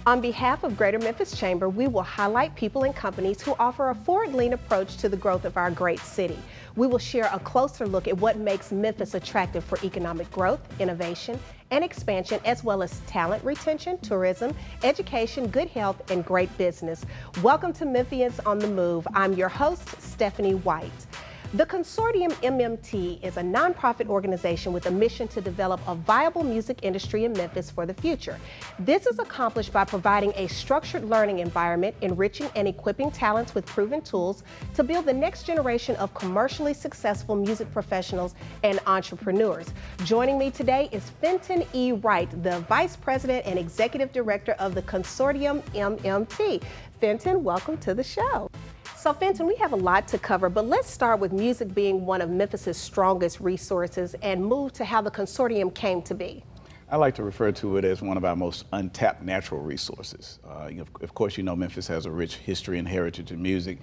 On behalf of Greater Memphis Chamber, we will highlight people and companies who offer a forward-lean approach to the growth of our great city. We will share a closer look at what makes Memphis attractive for economic growth, innovation, and expansion, as well as talent retention, tourism, education, good health, and great business. Welcome to Memphians on the Move. I'm your host, Stephanie White. The Consortium MMT is a nonprofit organization with a mission to develop a viable music industry in Memphis for the future. This is accomplished by providing a structured learning environment, enriching and equipping talents with proven tools to build the next generation of commercially successful music professionals and entrepreneurs. Joining me today is Fenton E. Wright, the Vice President and Executive Director of the Consortium MMT. Fenton, welcome to the show. So Fenton, we have a lot to cover, but let's start with music being one of Memphis's strongest resources and move to how the consortium came to be. I like to refer to it as one of our most untapped natural resources. Of course, you know Memphis has a rich history and heritage in music.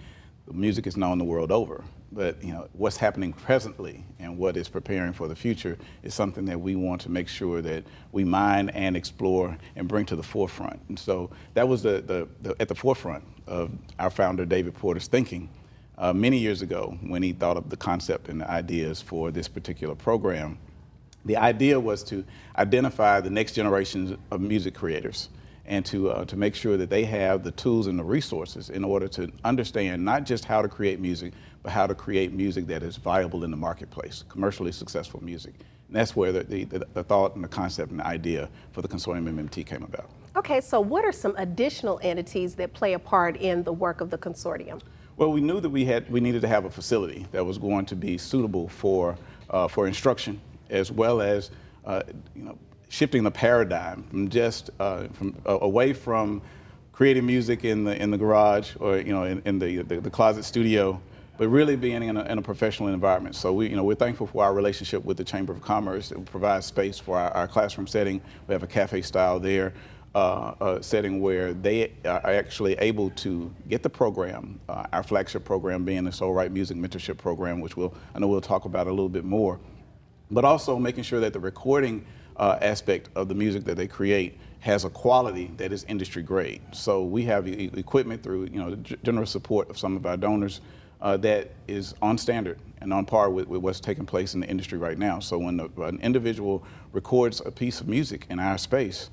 Music is known the world over, but what's happening presently and what is preparing for the future is something that we want to make sure that we mine and explore and bring to the forefront. And so that was at the forefront of our founder David Porter's thinking many years ago when he thought of the concept and the ideas for this particular program. The idea was to identify the next generation of music creators and to make sure that they have the tools and the resources in order to understand not just how to create music, but how to create music that is viable in the marketplace, commercially successful music. And that's where the thought and the concept and the idea for the Consortium MMT came about. Okay, so what are some additional entities that play a part in the work of the consortium? Well, we knew that we needed to have a facility that was going to be suitable for instruction, as well as shifting the paradigm from just away from creating music in the garage or in the closet studio, but really being in a professional environment. So we're thankful for our relationship with the Chamber of Commerce. It provides space for our classroom setting. We have a cafe style there, setting where they are actually able to get the program, our flagship program being the Soul Right Music Mentorship Program, which I know we'll talk about a little bit more, but also making sure that the recording aspect of the music that they create has a quality that is industry grade. So we have equipment through the generous support of some of our donors that is on standard and on par with what's taking place in the industry right now. So when an individual records a piece of music in our space,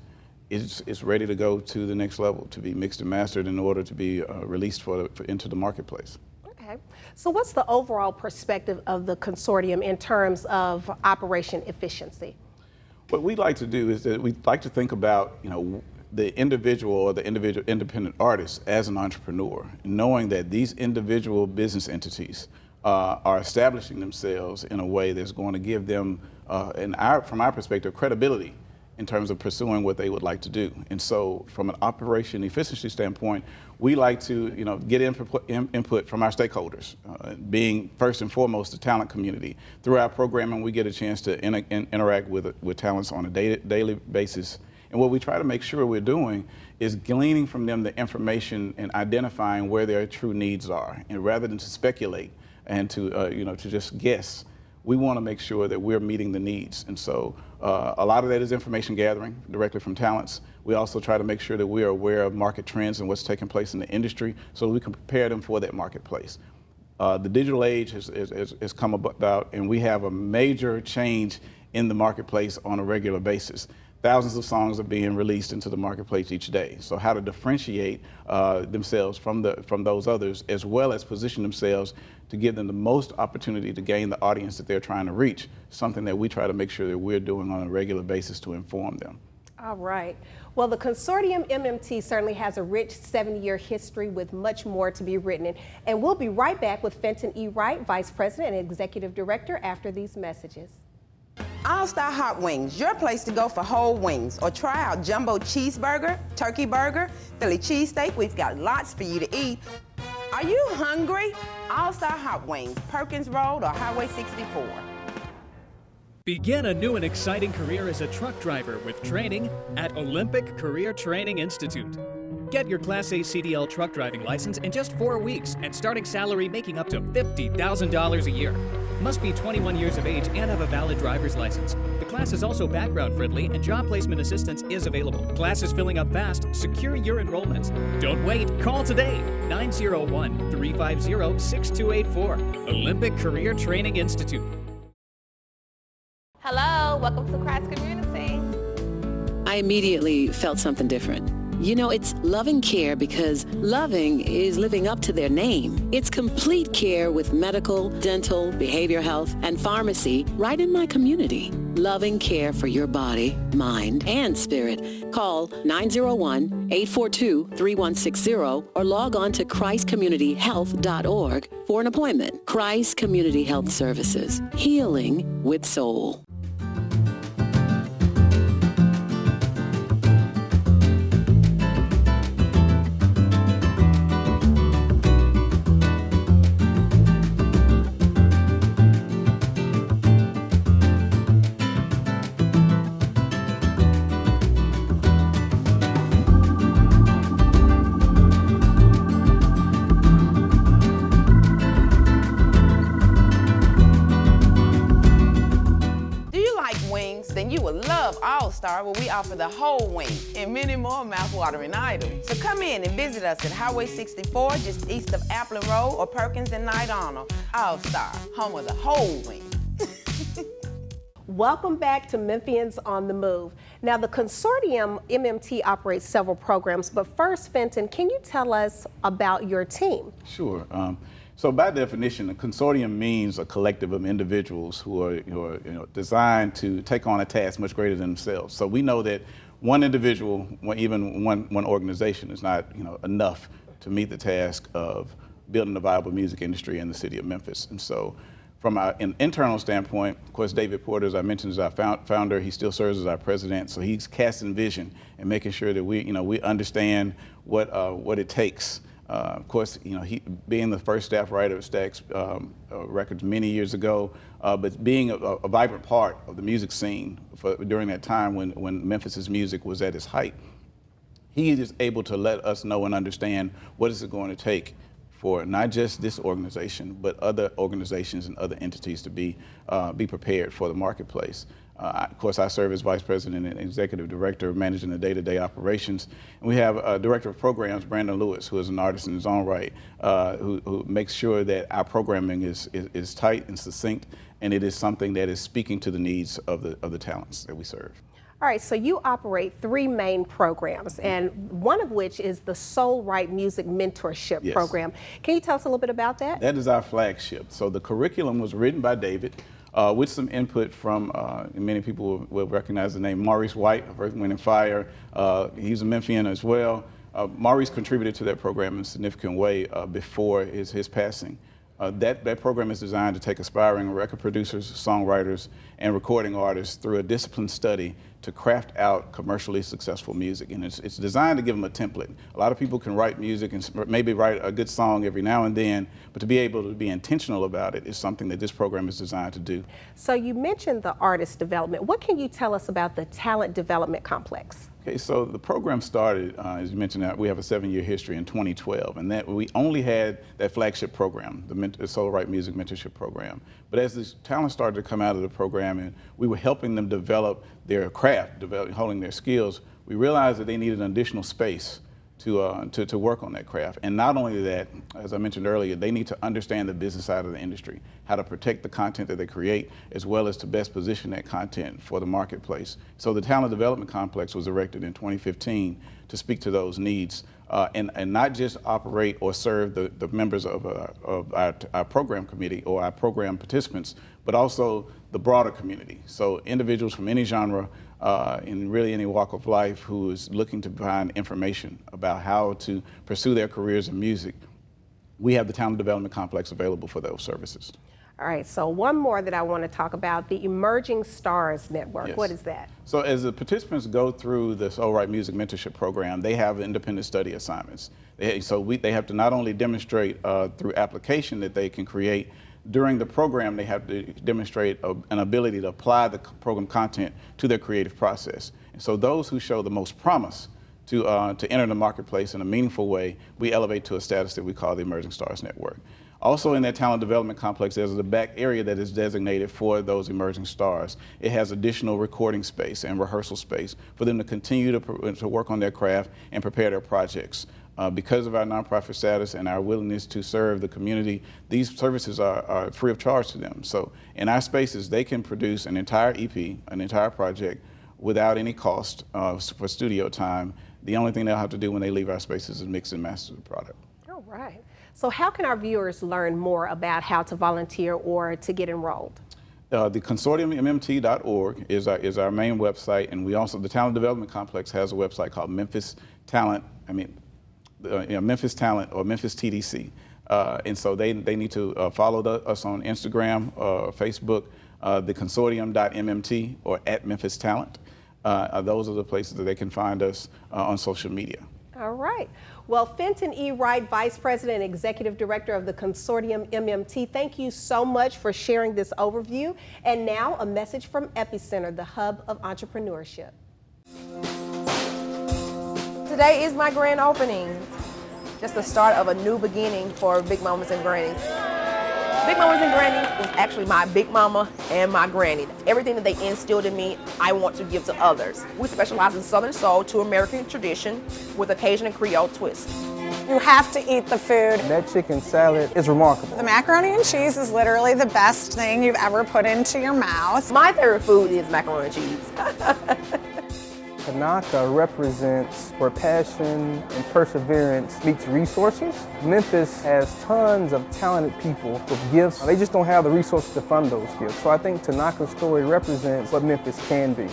it's ready to go to the next level, to be mixed and mastered in order to be released into the marketplace. Okay. So what's the overall perspective of the consortium in terms of operation efficiency? What we'd like to do is that we'd like to think about the individual or the individual independent artist as an entrepreneur, knowing that these individual business entities are establishing themselves in a way that's going to give them, from our perspective, credibility in terms of pursuing what they would like to do. And so from an operation efficiency standpoint, we like to get input from our stakeholders, being first and foremost the talent community. Through our programming, we get a chance to interact with talents on a daily basis. And what we try to make sure we're doing is gleaning from them the information and identifying where their true needs are. And rather than to speculate and to just guess, we want to make sure that we're meeting the needs. And so a lot of that is information gathering directly from talents. We also try to make sure that we are aware of market trends and what's taking place in the industry so we can prepare them for that marketplace. The digital age has come about, and we have a major change in the marketplace on a regular basis. Thousands of songs are being released into the marketplace each day. So how to differentiate themselves from those others, as well as position themselves to give them the most opportunity to gain the audience that they're trying to reach, something that we try to make sure that we're doing on a regular basis to inform them. All right. Well, the Consortium MMT certainly has a rich 70-year history with much more to be written. And we'll be right back with Fenton E. Wright, Vice President and Executive Director, after these messages. All-Star Hot Wings, your place to go for whole wings. Or try our jumbo cheeseburger, turkey burger, Philly cheesesteak. We've got lots for you to eat. Are you hungry? All-Star Hot Wings, Perkins Road or Highway 64. Begin a new and exciting career as a truck driver with training at Olympic Career Training Institute. Get your Class A CDL truck driving license in just 4 weeks and starting salary making up to $50,000 a year. Must be 21 years of age and have a valid driver's license. The Class is also background friendly and job placement assistance is available. Class is filling up fast. Secure your enrollments. Don't wait. Call today. 901-350-6284. Olympic Career Training Institute. Hello, welcome to Christ Community. I immediately felt something different. You know, it's loving care because loving is living up to their name. It's complete care with medical, dental, behavior health, and pharmacy right in my community. Loving care for your body, mind, and spirit. Call 901-842-3160 or log on to christcommunityhealth.org for an appointment. Christ Community Health Services. Healing with soul. Then you will love All-Star, where we offer the whole wing and many more mouth-watering items. So come in and visit us at Highway 64, just east of Appling Road, or Perkins and Knight Arnold. All-Star, home of the whole wing. Welcome back to Memphians on the Move. Now, the Consortium MMT operates several programs, but first, Fenton, can you tell us about your team? Sure. So by definition, a consortium means a collective of individuals who are designed to take on a task much greater than themselves. So we know that one individual, even one organization, is not enough to meet the task of building a viable music industry in the city of Memphis. And so from an internal standpoint, of course, David Porter, as I mentioned, is our founder. He still serves as our president. So he's casting vision and making sure that we understand what it takes. Of course, he being the first staff writer of Stax Records many years ago, but being a vibrant part of the music scene during that time when Memphis's music was at its height, he is able to let us know and understand what is it going to take for not just this organization, but other organizations and other entities to be prepared for the marketplace. Of course, I serve as Vice President and Executive Director managing the day-to-day operations. And we have a Director of Programs, Brandon Lewis, who is an artist in his own right, who makes sure that our programming is tight and succinct, and it is something that is speaking to the needs of the talents that we serve. All right, so you operate three main programs, and one of which is the Soul Right Music Mentorship Program. Can you tell us a little bit about that? That is our flagship. So the curriculum was written by David with some input from, many people will recognize the name Maurice White of Earth, Wind & Fire. He's a Memphian as well. Maurice contributed to that program in a significant way before his passing. That program is designed to take aspiring record producers, songwriters, and recording artists through a disciplined study to craft out commercially successful music. And it's designed to give them a template. A lot of people can write music and maybe write a good song every now and then, but to be able to be intentional about it is something that this program is designed to do. So you mentioned the artist development. What can you tell us about the Talent Development Complex? Okay, so the program started, as you mentioned, we have a 7-year history in 2012, and that we only had that flagship program, the Soul Right Music Mentorship Program. But as the talent started to come out of the program and we were helping them develop their craft, honing their skills, we realized that they needed an additional space to work on that craft. And not only that, as I mentioned earlier, they need to understand the business side of the industry, how to protect the content that they create, as well as to best position that content for the marketplace. So the Talent Development Complex was erected in 2015 to speak to those needs and not just operate or serve the members of our program committee or our program participants, but also the broader community. So individuals from any genre, in really any walk of life who is looking to find information about how to pursue their careers in music, we have the Talent Development Complex available for those services. All right, so one more that I want to talk about, the Emerging Stars Network. Yes. What is that? So as the participants go through the Soul Right Music Mentorship Program, they have independent study assignments. They have to not only demonstrate through application that they can create. During the program, they have to demonstrate an ability to apply the program content to their creative process. And so those who show the most promise to enter the marketplace in a meaningful way, we elevate to a status that we call the Emerging Stars Network. Also in that talent development complex, there's a back area that is designated for those emerging stars. It has additional recording space and rehearsal space for them to continue to work on their craft and prepare their projects. Because of our nonprofit status and our willingness to serve the community, these services are free of charge to them. So in our spaces, they can produce an entire EP, an entire project, without any cost for studio time. The only thing they'll have to do when they leave our spaces is mix and master the product. All right. So how can our viewers learn more about how to volunteer or to get enrolled? The Consortium, MMT.org is our main website, and we also, the Talent Development Complex has a website called Memphis Talent, Memphis Talent or Memphis TDC. And so they need to follow us on Instagram, Facebook, the Consortium.MMT or at Memphis Talent. Those are the places that they can find us on social media. All right. Well, Fenton E. Wright, Vice President and Executive Director of the Consortium MMT, thank you so much for sharing this overview. And now a message from Epicenter, the hub of entrepreneurship. Today is my grand opening. Just the start of a new beginning for Big Mamas and Grannies. Big Mamas and Grannies is actually my big mama and my granny. Everything that they instilled in me, I want to give to others. We specialize in Southern soul to American tradition with a Cajun and Creole twist. You have to eat the food. That chicken salad is remarkable. The macaroni and cheese is literally the best thing you've ever put into your mouth. My favorite food is macaroni and cheese. Tanaka represents where passion and perseverance meets resources. Memphis has tons of talented people with gifts. They just don't have the resources to fund those gifts. So I think Tanaka's story represents what Memphis can be.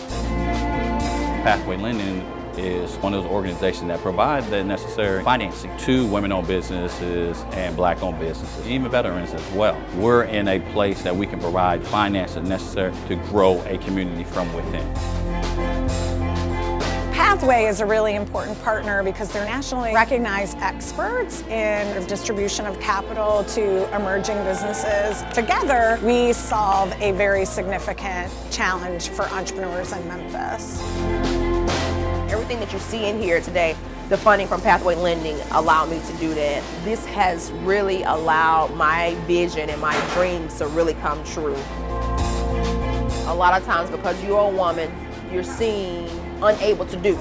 Pathway Lending is one of those organizations that provide the necessary financing to women-owned businesses and black-owned businesses, even veterans as well. We're in a place that we can provide financing necessary to grow a community from within. Pathway is a really important partner because they're nationally recognized experts in the distribution of capital to emerging businesses. Together, we solve a very significant challenge for entrepreneurs in Memphis. Everything that you see in here today, the funding from Pathway Lending allowed me to do that. This has really allowed my vision and my dreams to really come true. A lot of times because you're a woman, you're seen unable to do.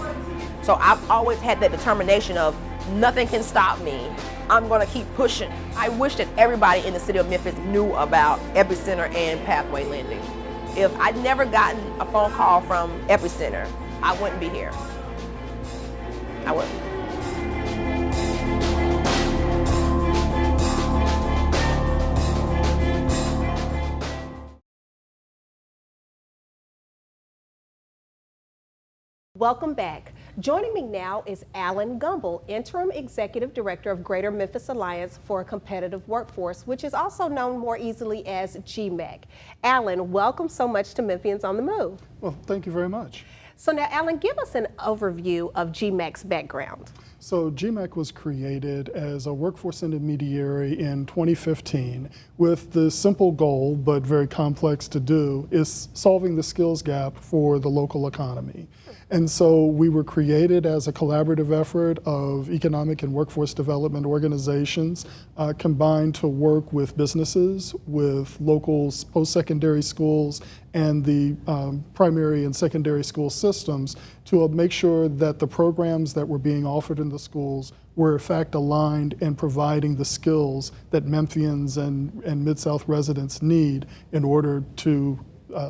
So I've always had that determination of nothing can stop me. I'm gonna keep pushing. I wish that everybody in the city of Memphis knew about Epicenter and Pathway Lending. If I'd never gotten a phone call from Epicenter, I wouldn't be here. I wouldn't. Welcome back. Joining me now is Alan Gumbel, Interim Executive Director of Greater Memphis Alliance for a Competitive Workforce, which is also known more easily as GMAC. Alan, welcome so much to Memphians on the Move. Well, thank you very much. So now, Alan, give us an overview of GMAC's background. So GMAC was created as a workforce intermediary in 2015 with the simple goal, but very complex to do, is solving the skills gap for the local economy. And so we were created as a collaborative effort of economic and workforce development organizations combined to work with businesses, with local post-secondary schools, and the primary and secondary school systems to make sure that the programs that were being offered in the schools were in fact aligned and providing the skills that Memphians and Mid-South residents need in order to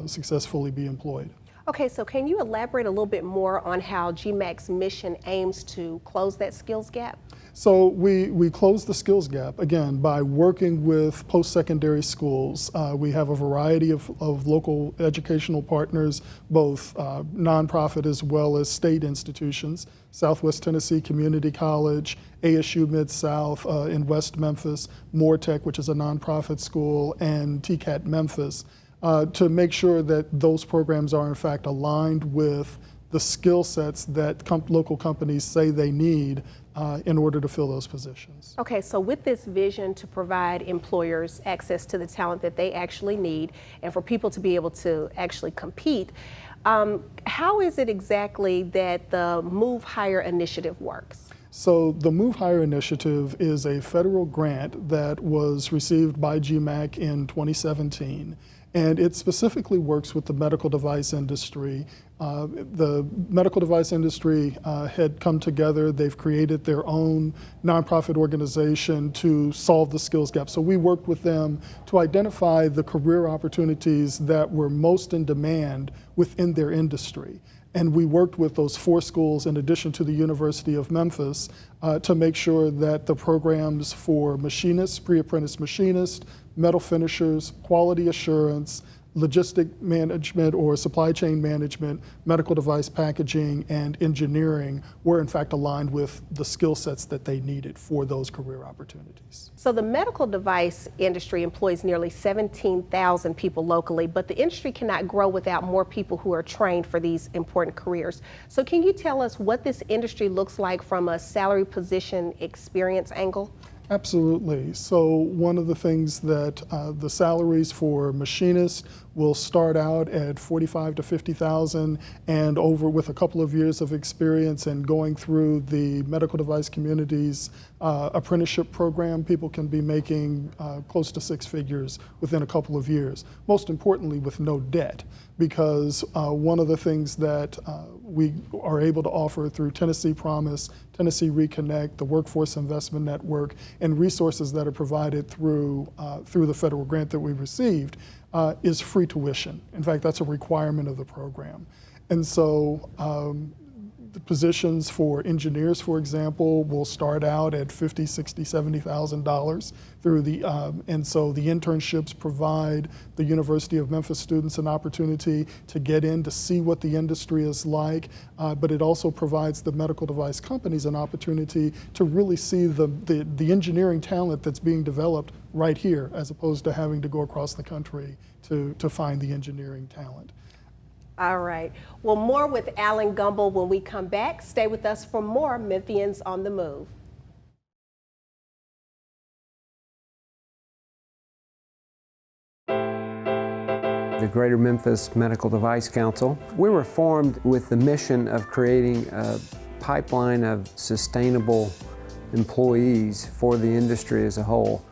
successfully be employed. Okay, so can you elaborate a little bit more on how GMAC's mission aims to close that skills gap? So we close the skills gap, again, by working with post-secondary schools. We have a variety of local educational partners, both nonprofit as well as state institutions, Southwest Tennessee Community College, ASU Mid-South in West Memphis, MORTEC, which is a nonprofit school, and TCAT Memphis, to make sure that those programs are in fact aligned with the skill sets that local companies say they need in order to fill those positions. Okay, so with this vision to provide employers access to the talent that they actually need and for people to be able to actually compete, How is it exactly that the Move Higher initiative works? So the Move Higher initiative is a federal grant that was received by GMAC in 2017, and it specifically works with the medical device industry. The medical device industry had come together. They've created their own nonprofit organization to solve the skills gap. So we worked with them to identify the career opportunities that were most in demand within their industry. And we worked with those 4 schools in addition to the University of Memphis to make sure that the programs for machinists, pre-apprentice machinists, metal finishers, quality assurance, logistic management or supply chain management, medical device packaging, and engineering were in fact aligned with the skill sets that they needed for those career opportunities. So the medical device industry employs nearly 17,000 people locally, but the industry cannot grow without more people who are trained for these important careers. So can you tell us what this industry looks like from a salary position experience angle? Absolutely. So one of the things that the salaries for machinists will start out at $45,000 to $50,000, and over with a couple of years of experience and going through the medical device community's apprenticeship program, people can be making close to 6 figures within a couple of years. Most importantly, with no debt, because one of the things that we are able to offer through Tennessee Promise, Tennessee Reconnect, the Workforce Investment Network, and resources that are provided through the federal grant that we received is free tuition. In fact, that's a requirement of the program. And so the positions for engineers, for example, will start out at $50,000, $60,000, $70,000 through the, and so the internships provide the University of Memphis students an opportunity to get in to see what the industry is like, but it also provides the medical device companies an opportunity to really see the engineering talent that's being developed right here, as opposed to having to go across the country to find the engineering talent. All right. Well, more with Alan Gumbel when we come back. Stay with us for more Memphians on the Move. The Greater Memphis Medical Device Council. We were formed with the mission of creating a pipeline of sustainable employees for the industry as a whole.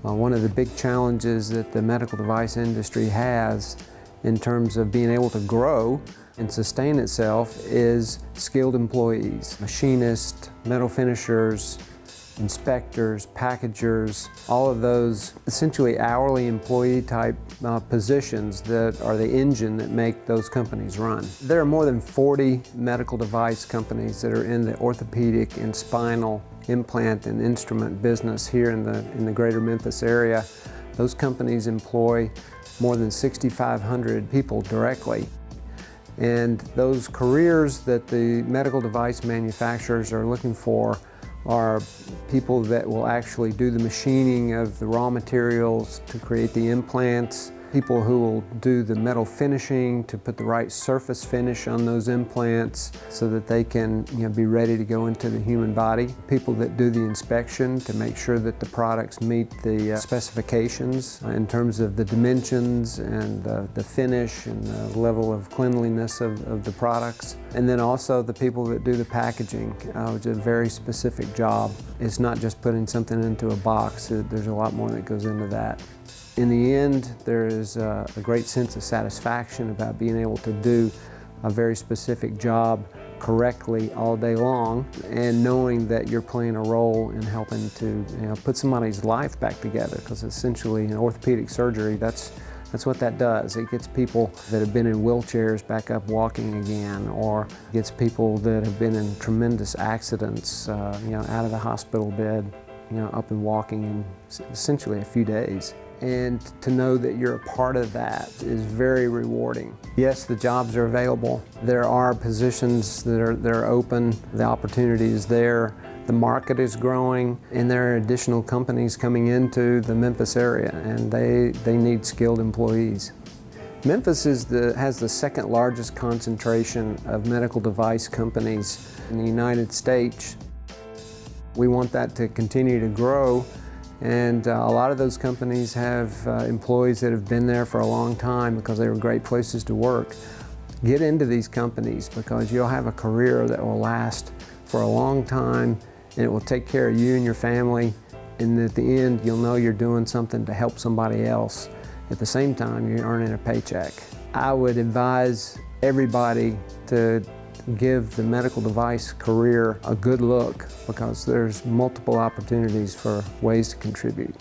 One of the big challenges that the medical device industry has in terms of being able to grow and sustain itself is skilled employees, machinists, metal finishers, inspectors, packagers, all of those essentially hourly employee type positions that are the engine that make those companies run. There are more than 40 medical device companies that are in the orthopedic and spinal implant and instrument business here in the greater Memphis area. Those companies employ more than 6,500 people directly. And those careers that the medical device manufacturers are looking for are people that will actually do the machining of the raw materials to create the implants, people who will do the metal finishing to put the right surface finish on those implants so that they can be ready to go into the human body, people that do the inspection to make sure that the products meet the specifications in terms of the dimensions and the finish and the level of cleanliness of the products. And then also the people that do the packaging, which is a very specific job. It's not just putting something into a box, there's a lot more that goes into that. In the end, there is a great sense of satisfaction about being able to do a very specific job correctly all day long and knowing that you're playing a role in helping to put somebody's life back together, because essentially in orthopedic surgery, that's what that does. It gets people that have been in wheelchairs back up walking again, or gets people that have been in tremendous accidents out of the hospital bed up and walking in essentially a few days. And to know that you're a part of that is very rewarding. Yes, the jobs are available. There are positions that are open. The opportunity is there. The market is growing, and there are additional companies coming into the Memphis area, and they need skilled employees. Memphis has the second largest concentration of medical device companies in the United States. We want that to continue to grow. And a lot of those companies have employees that have been there for a long time because they were great places to work. Get into these companies because you'll have a career that will last for a long time, and it will take care of you and your family, and at the end you'll know you're doing something to help somebody else. At the same time, you're earning a paycheck. I would advise everybody to give the medical device career a good look because there's multiple opportunities for ways to contribute.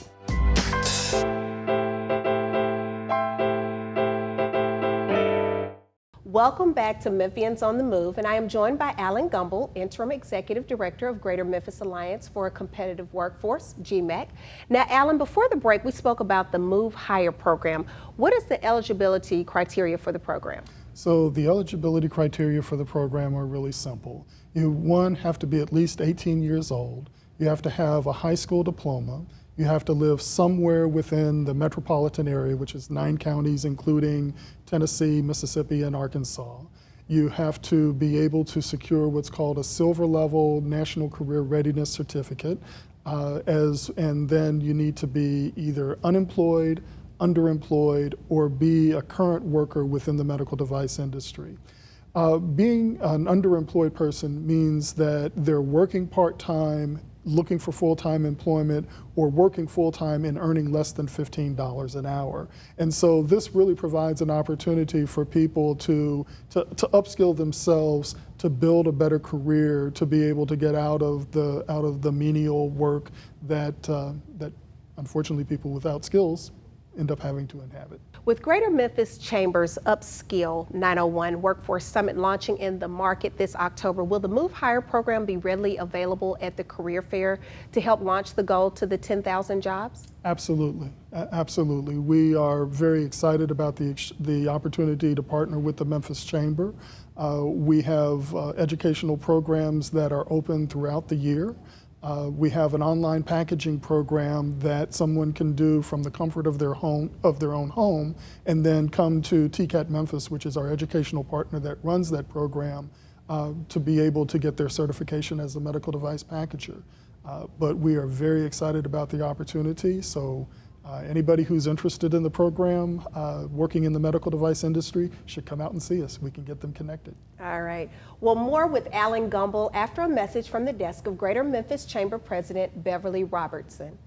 Welcome back to Memphians on the Move, and I am joined by Alan Gumbel, Interim Executive Director of Greater Memphis Alliance for a Competitive Workforce, GMAC. Now, Alan, before the break, we spoke about the Move Higher program. What is the eligibility criteria for the program? So the eligibility criteria for the program are really simple. You, one, have to be at least 18 years old. You have to have a high school diploma. You have to live somewhere within the metropolitan area, which is 9 counties, including Tennessee, Mississippi, and Arkansas. You have to be able to secure what's called a silver level National Career Readiness Certificate, and then you need to be either unemployed, underemployed, or be a current worker within the medical device industry. Being an underemployed person means that they're working part-time, looking for full-time employment, or working full-time and earning less than $15 an hour. And so this really provides an opportunity for people to upskill themselves, to build a better career, to be able to get out of the menial work that unfortunately people without skills end up having to inhabit. With Greater Memphis Chamber's Upskill 901 Workforce Summit launching in the market this October, will the Move Higher program be readily available at the career fair to help launch the goal to the 10,000 jobs? Absolutely, absolutely. We are very excited about the opportunity to partner with the Memphis Chamber. We have educational programs that are open throughout the year. We have an online packaging program that someone can do from the comfort of their own home, and then come to TCAT Memphis, which is our educational partner that runs that program, to be able to get their certification as a medical device packager. But we are very excited about the opportunity. So anybody who's interested in the program, working in the medical device industry, should come out and see us. We can get them connected. All right. Well, more with Alan Gumbel after a message from the desk of Greater Memphis Chamber President Beverly Robertson.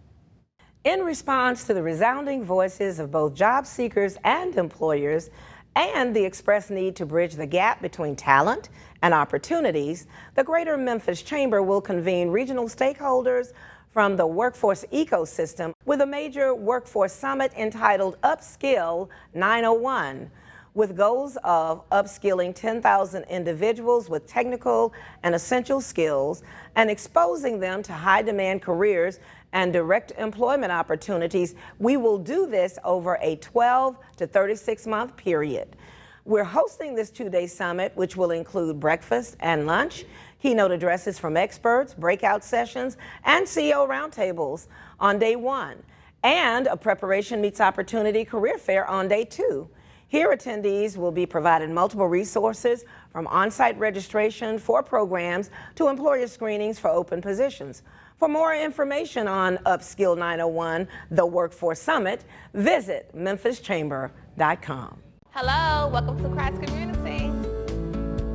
In response to the resounding voices of both job seekers and employers, and the expressed need to bridge the gap between talent and opportunities, the Greater Memphis Chamber will convene regional stakeholders from the workforce ecosystem with a major workforce summit entitled Upskill 901, with goals of upskilling 10,000 individuals with technical and essential skills and exposing them to high-demand careers and direct employment opportunities. We will do this over a 12 to 36-month period. We're hosting this 2-day summit, which will include breakfast and lunch, keynote addresses from experts, breakout sessions, and CEO roundtables on day 1, and a preparation meets opportunity career fair on day 2. Here, attendees will be provided multiple resources from on-site registration for programs to employer screenings for open positions. For more information on Upskill 901, the Workforce Summit, visit memphischamber.com. Hello, welcome to Christ Community.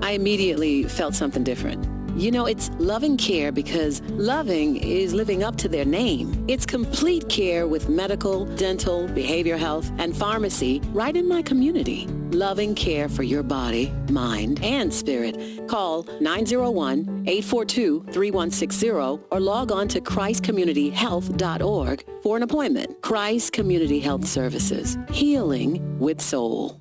I immediately felt something different. You know, it's loving care because loving is living up to their name. It's complete care with medical, dental, behavioral health, and pharmacy right in my community. Loving care for your body, mind, and spirit. Call 901-842-3160 or log on to christcommunityhealth.org for an appointment. Christ Community Health Services. Healing with soul.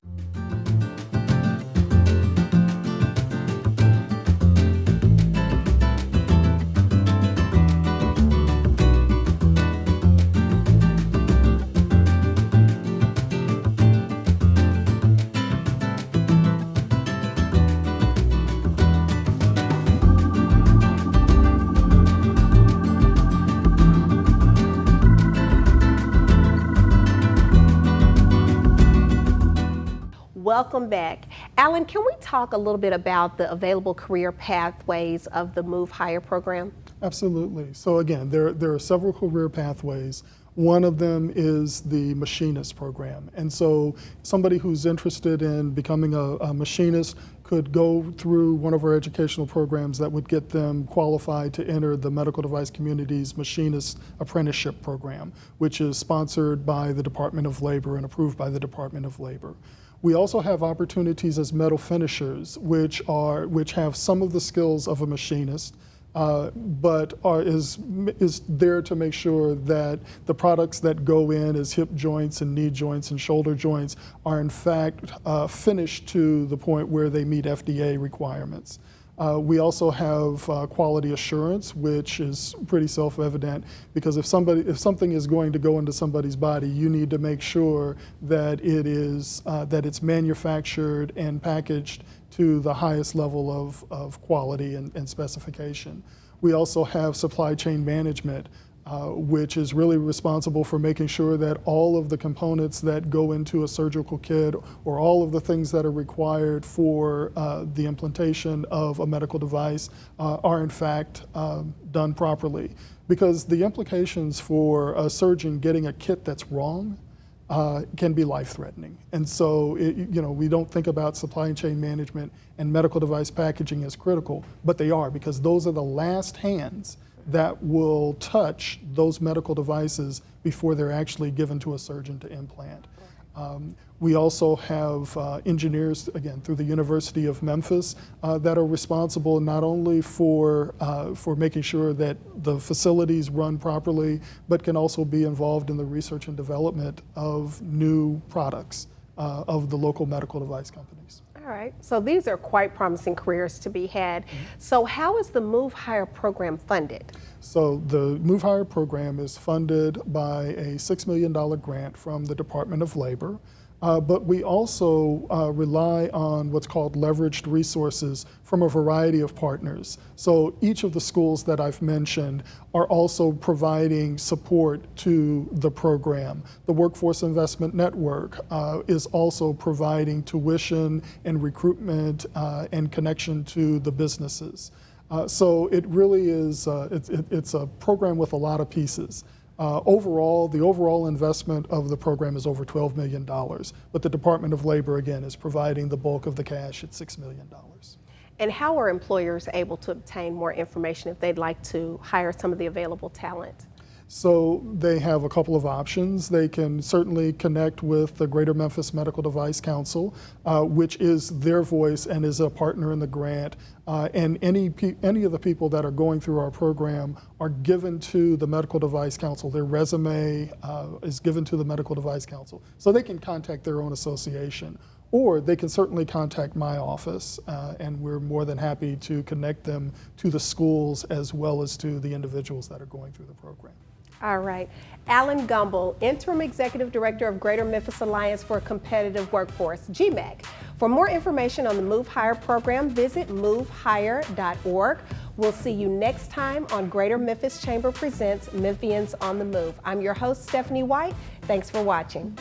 Welcome back. Alan, can we talk a little bit about the available career pathways of the Move Higher program? Absolutely. So again, there are several career pathways. One of them is the machinist program. And so somebody who's interested in becoming a machinist could go through one of our educational programs that would get them qualified to enter the medical device community's machinist apprenticeship program, which is sponsored by the Department of Labor and approved by the Department of Labor. We also have opportunities as metal finishers, which have some of the skills of a machinist, but is there to make sure that the products that go in as hip joints and knee joints and shoulder joints are in fact finished to the point where they meet FDA requirements. We also have quality assurance, which is pretty self-evident, because if something is going to go into somebody's body, you need to make sure that it's manufactured and packaged to the highest level of quality and specification. We also have supply chain management, which is really responsible for making sure that all of the components that go into a surgical kit or all of the things that are required for the implantation of a medical device are in fact done properly. Because the implications for a surgeon getting a kit that's wrong can be life-threatening. And so, we don't think about supply chain management and medical device packaging as critical, but they are, because those are the last hands that will touch those medical devices before they're actually given to a surgeon to implant. We also have engineers, again, through the University of Memphis that are responsible not only for making sure that the facilities run properly, but can also be involved in the research and development of new products of the local medical device companies. All right, so these are quite promising careers to be had. So how is the Move Higher program funded? So the Move Higher program is funded by a $6 million grant from the Department of Labor. But we also rely on what's called leveraged resources from a variety of partners. So each of the schools that I've mentioned are also providing support to the program. The Workforce Investment Network is also providing tuition and recruitment and connection to the businesses. So it really is, it's a program with a lot of pieces. Overall, the overall investment of the program is over $12 million, but the Department of Labor, again, is providing the bulk of the cash at $6 million. And how are employers able to obtain more information if they'd like to hire some of the available talent? So they have a couple of options. They can certainly connect with the Greater Memphis Medical Device Council, which is their voice and is a partner in the grant. And any of the people that are going through our program are given to the Medical Device Council. Their resume is given to the Medical Device Council. So they can contact their own association, or they can certainly contact my office, and we're more than happy to connect them to the schools as well as to the individuals that are going through the program. All right. Alan Gumbel, Interim Executive Director of Greater Memphis Alliance for a Competitive Workforce, GMAC. For more information on the Move Higher program, visit movehigher.org. We'll see you next time on Greater Memphis Chamber Presents Memphians on the Move. I'm your host, Stephanie White. Thanks for watching.